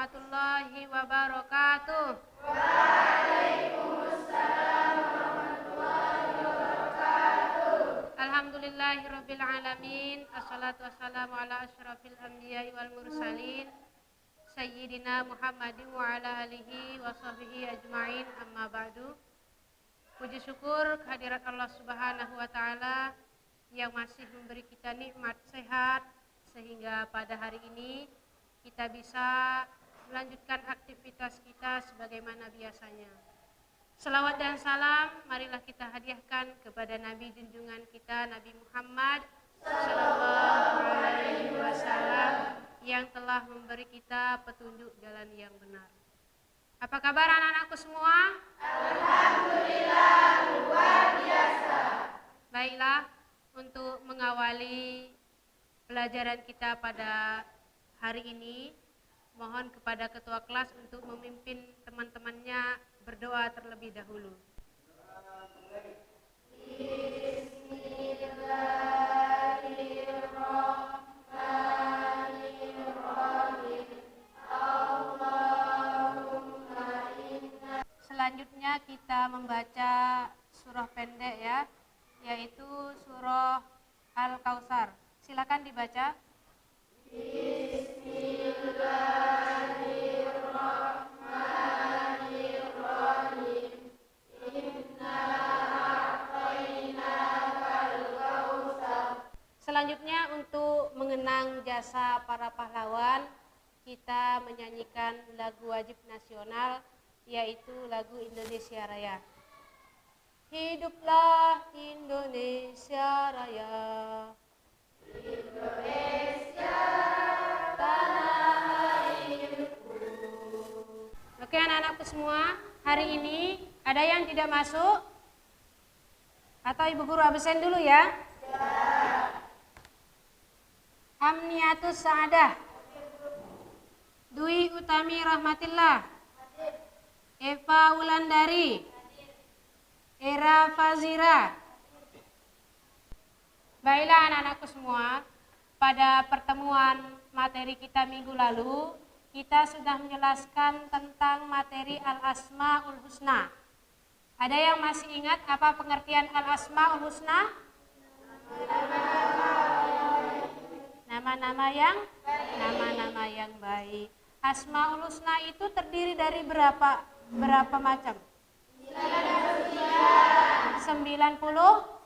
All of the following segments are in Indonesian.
warahmatullahi wabarakatuh. Alhamdulillahirabbil alamin. Assalatu wassalamu ala asyrafil anbiya'i wal mursalin sayyidina Muhammadin wa ala alihi wa sahbihi ajmain, amma ba'du. Puji syukur kehadirat Allah Subhanahu wa taala yang masih memberi kita nikmat sehat sehingga pada hari ini kita bisa melanjutkan aktivitas kita sebagaimana biasanya. Selawat dan salam marilah kita hadiahkan kepada Nabi junjungan kita, Nabi Muhammad sallallahu alaihi wasallam, yang telah memberi kita petunjuk jalan yang benar. Apa kabar anak-anakku semua? Alhamdulillah, luar biasa. Baiklah, untuk mengawali pelajaran kita pada hari ini, mohon kepada ketua kelas untuk memimpin teman-temannya berdoa terlebih dahulu. Selanjutnya kita membaca surah pendek ya, yaitu surah Al-Kautsar. Silakan dibaca. Bismillahirrahmanirrahim. Inna a'tainakal kautsar. Selanjutnya untuk mengenang jasa para pahlawan, kita menyanyikan lagu wajib nasional, yaitu lagu Indonesia Raya. Hiduplah Indonesia Raya. Indonesia tanah airku. Oke anak-anakku semua, hari ini ada yang tidak masuk? Atau ibu guru absen dulu ya? Amniatus Sa'adah, Dwi Utami Rahmatillah, Eva Wulandari, Era Fazira. Baiklah anak-anakku semua, pada pertemuan materi kita minggu lalu, kita sudah menjelaskan tentang materi Al-Asma'ul Husna. Ada yang masih ingat apa pengertian Al-Asma'ul Husna? Nama-nama yang baik. Asma'ul Husna itu terdiri dari berapa macam?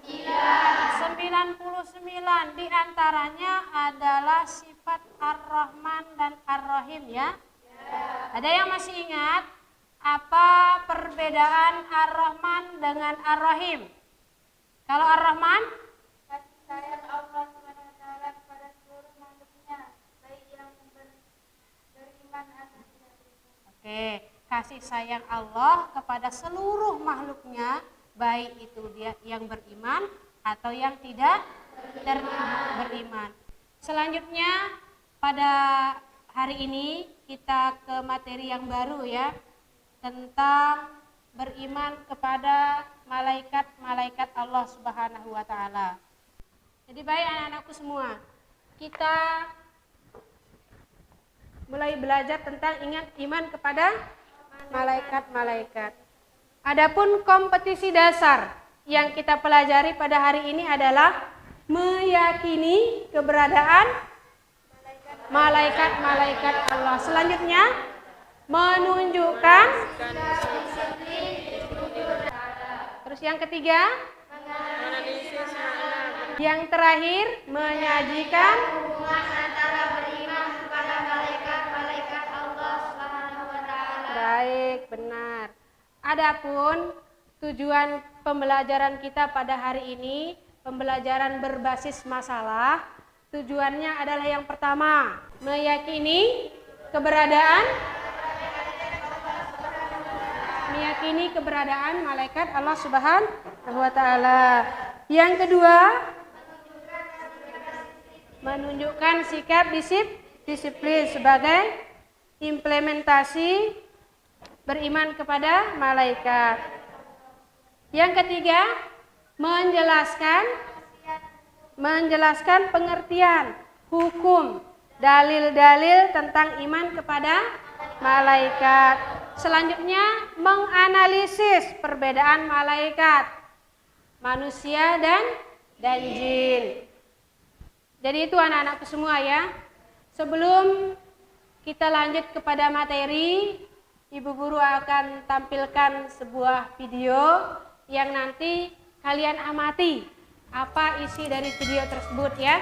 99 di antaranya adalah sifat Ar-Rahman dan Ar-Rahim ya. Ada yang masih ingat apa perbedaan Ar-Rahman dengan Ar-Rahim? Kalau Ar-Rahman, kasih sayang Allah SWT kepada seluruh makhluknya, baik yang beriman atau tidak beriman. Oke, kasih sayang Allah kepada seluruh makhluknya, baik itu dia yang beriman atau yang tidak beriman. Selanjutnya pada hari ini kita ke materi yang baru ya, tentang beriman kepada malaikat-malaikat Allah Subhanahu wa taala. Jadi baik anak-anakku semua, kita mulai belajar tentang iman kepada malaikat-malaikat. Adapun kompetisi dasar yang kita pelajari pada hari ini adalah meyakini keberadaan malaikat-malaikat Allah. Selanjutnya menunjukkan. Terus yang ketiga, yang terakhir menyajikan Hubungan antara beriman kepada malaikat-malaikat Allah Subhanahu wa taala. Baik, benar. Adapun tujuan pembelajaran kita pada hari ini, pembelajaran berbasis masalah, tujuannya adalah yang pertama, meyakini keberadaan malaikat Allah Subhanahu wa taala. Yang kedua, menunjukkan sikap disiplin sebagai implementasi beriman kepada malaikat. Yang ketiga, menjelaskan pengertian, hukum, dalil-dalil tentang iman kepada malaikat. Selanjutnya menganalisis perbedaan malaikat, manusia dan jin. Jadi itu anak-anakku semua ya. Sebelum kita lanjut kepada materi, Ibu Guru akan tampilkan sebuah video yang nanti kalian amati apa isi dari video tersebut ya.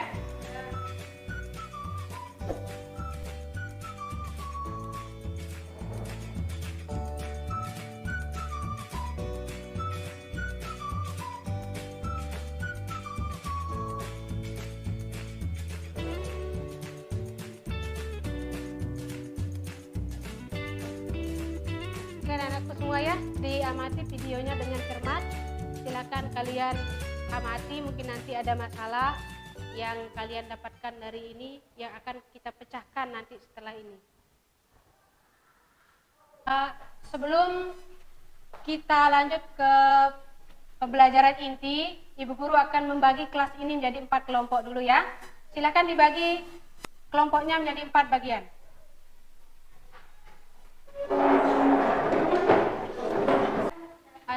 Anak-anakku semua ya, diamati videonya dengan cermat. Silakan kalian amati, mungkin nanti ada masalah yang kalian dapatkan dari ini yang akan kita pecahkan nanti setelah ini. Sebelum kita lanjut ke pembelajaran inti, Ibu Guru akan membagi kelas ini menjadi 4 kelompok dulu ya. Silakan dibagi kelompoknya menjadi 4 bagian.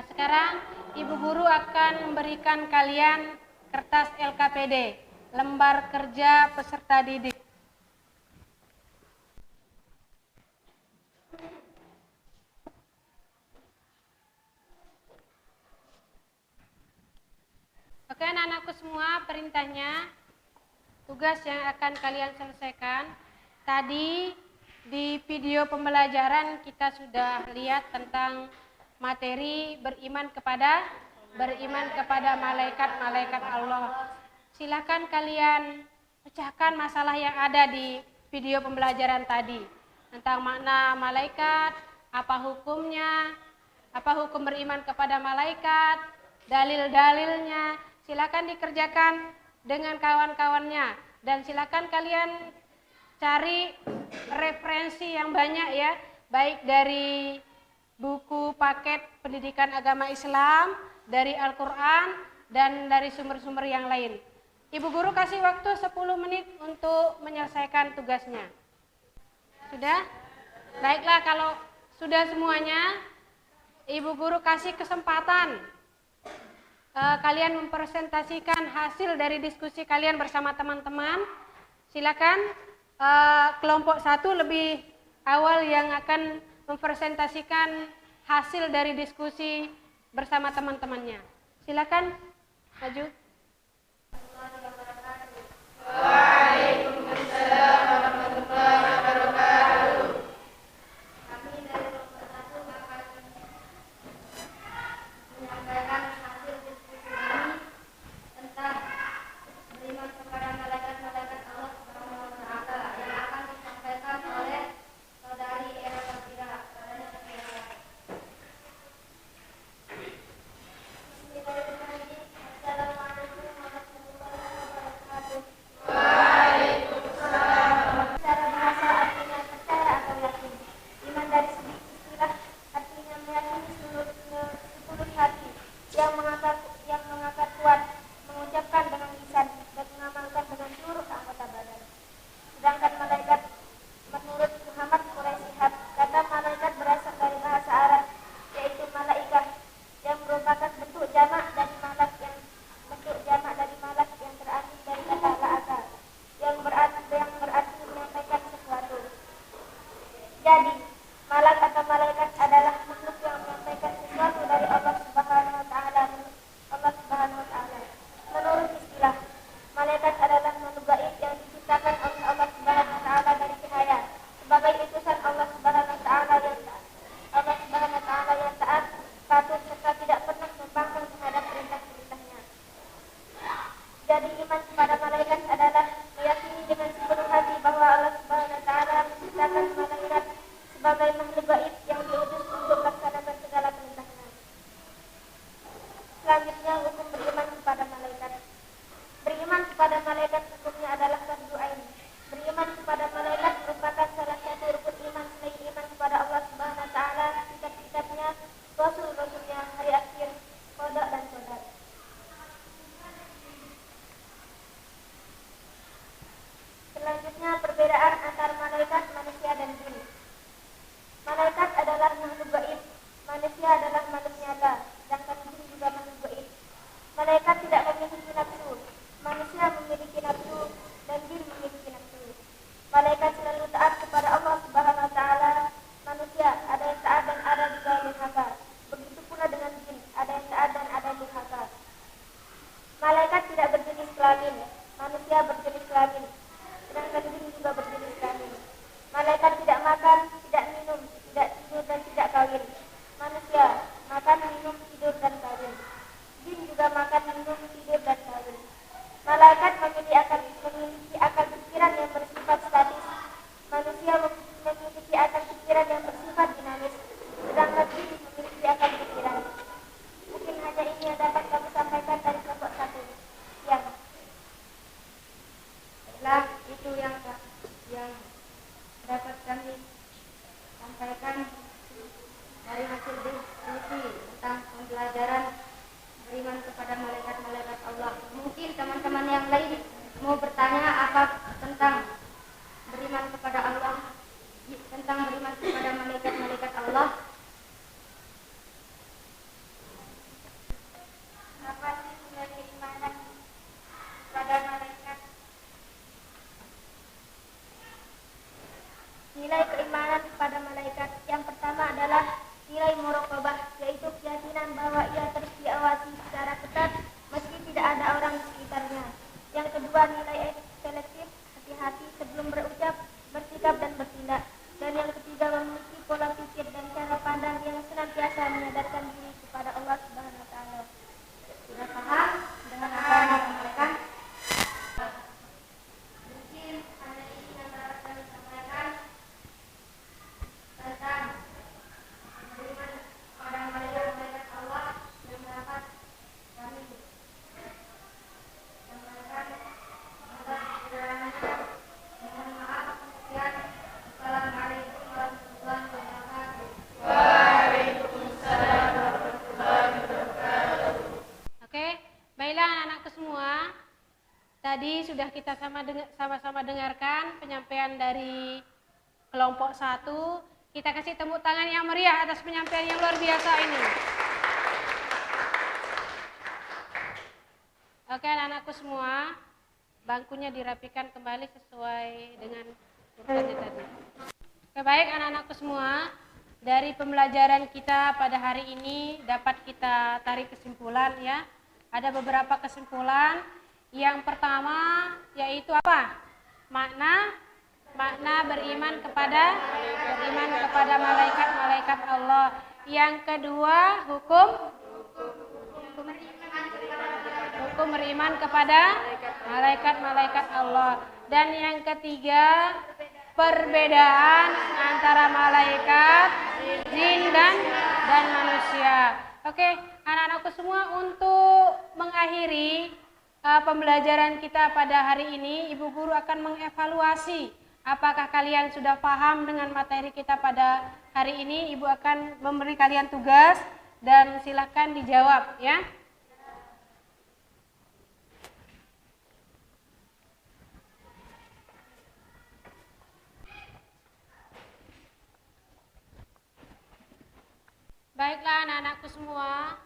Sekarang Ibu Guru akan memberikan kalian kertas LKPD, lembar kerja peserta didik. Oke anak-anakku semua, perintahnya, tugas yang akan kalian selesaikan. Tadi di video pembelajaran kita sudah lihat tentang materi beriman kepada malaikat-malaikat Allah. Silakan kalian pecahkan masalah yang ada di video pembelajaran tadi tentang makna malaikat, apa hukumnya, apa hukum beriman kepada malaikat, dalil-dalilnya. Silakan dikerjakan dengan kawan-kawannya dan silakan kalian cari referensi yang banyak ya, baik dari buku paket pendidikan agama Islam, dari Al-Quran, dan dari sumber-sumber yang lain. Ibu Guru kasih waktu 10 menit untuk menyelesaikan tugasnya. Sudah? Baiklah, kalau sudah semuanya, Ibu Guru kasih kesempatan kalian mempresentasikan hasil dari diskusi kalian bersama teman-teman. Silakan kelompok 1 lebih awal yang akan mempresentasikan hasil dari diskusi bersama teman-temannya. Silakan maju. Waalaikumsalam warahmatullahi wabarakatuh. Kami dari kelompok 1 akan menyampaikan hasil diskusi kami tentang beriman kepada malaikat-malaikat Allah Subhanahu wa Ta'ala yang akan disampaikan oleh saudari Era Safira. Assalamualaikum warahmatullahi wabarakatuh. Waalaikumsalam. Secara bahasa artinya percaya atau yakin. Iman dari segi istilah artinya meyakini seluruh hati, yang mengakar kuat, mengucapkan dengan lisan dan mengamalkan dengan seluruh anggota badan. Sedangkan malaikat, menurut Muhammad Quraisyihat, kata malaikat berasal dari bahasa Arab, yaitu malaikah, yang merupakan bentuk jamak dari malak yang terarti dari kata la'aka, yang berarti menyampaikan sesuatu. Jadi, malak atau malaikat adalah makhluk yang menyampaikan sesuatu dari Allah Subhanahu wa Ta'ala. Menurut istilah, malaikat adalah makhluk gaib yang diciptakan oleh Allah Subhanahu wa Ta'ala dari cahaya sebagai utusan Allah Subhanahu wa Ta'ala yang taat, patuh serta tidak pernah membangkang terhadap perintah-perintahnya. Jadi iman kepada malaikat adalah meyakini dengan sepenuh hati bahwa Allah Subhanahu wa Ta'ala menciptakan malaikat sebagai makhluk gaib yang diutus untuk melaksanakan segala perintahnya. yang bersifat dinamis, sedangkan iblis memiliki akal pikiran. Mungkin hanya ini yang dapat kami sampaikan dari kelompok 1. Yang Baiklah, itu yang dapat kami sampaikan dari hasil diskusi tentang pembelajaran beriman kepada malaikat-malaikat Allah. Mungkin teman-teman yang lain mau bertanya apa tentang beriman kepada Allah, tentang beriman kepada malaikat-malaikat Allah. apa sih nilai keimanan pada malaikat? Nilai keimanan kepada malaikat yang pertama adalah nilai muraqabah, yaitu keyakinan bahwa ia terus diawasi secara ketat meski tidak ada orang di sekitarnya. Yang kedua, nilai selektif, hati-hati sebelum berucap, bersikap dan bertindak. Dan yang ketiga, memiliki pola pikir dan cara pandang yang senantiasa menyadarkan diri kepada Allah Subhanahu wa taala. Sudah paham dengan apa yang disampaikan? Mungkin hanya ini yang dapat kami sampaikan tentang beriman kepada malaikat-malaikat Allah yang dapat kami sampaikan. Atas kebenarannya, mohon maaf. Sekian. Assalamualaikum warahmatullahi wabarakatuh. Waalaikumsalam warahmatullahi wabarakatuh. Oke, baiklah anak-anakku semua. Tadi sudah kita sama-sama dengarkan penyampaian dari kelompok 1. Kita kasih tepuk tangan yang meriah atas penyampaian yang luar biasa ini. Oke anak-anakku semua, bangkunya dirapikan kembali sesuai dengan urutannya tadi. Oke, baik anak-anakku semua, dari pembelajaran kita pada hari ini dapat kita tarik kesimpulan ya. Ada beberapa kesimpulan. Yang pertama yaitu apa? Makna beriman kepada malaikat-malaikat Allah. Yang kedua, hukum beriman kepada malaikat-malaikat Allah. Dan yang ketiga, perbedaan antara malaikat, jin dan manusia. Oke, anak-anakku semua, untuk mengakhiri pembelajaran kita pada hari ini, Ibu Guru akan mengevaluasi apakah kalian sudah paham dengan materi kita pada hari ini. Ibu akan memberi kalian tugas dan silakan dijawab ya. Baiklah anak-anakku semua,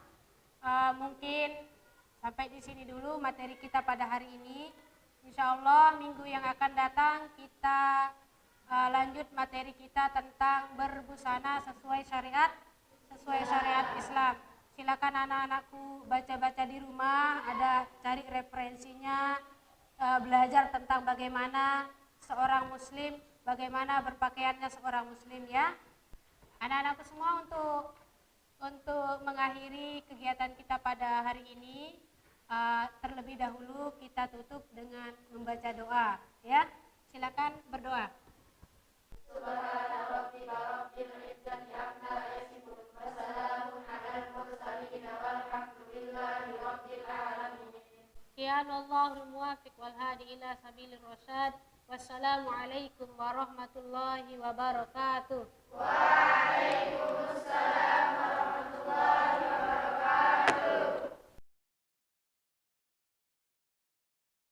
mungkin sampai di sini dulu materi kita pada hari ini. Insya Allah minggu yang akan datang kita lanjut materi kita tentang berbusana sesuai syariat Islam. Silakan anak-anakku baca-baca di rumah, ada cari referensinya, belajar tentang bagaimana seorang muslim, bagaimana berpakaiannya seorang muslim ya. Anak-anakku semua, untuk mengakhiri kegiatan kita pada hari ini, terlebih dahulu kita tutup dengan membaca doa ya. Silakan berdoa. Qiyamallahul muwafiq wal hadi ila sabilir rasyad. Wassalamualaikum warahmatullahi wabarakatuh.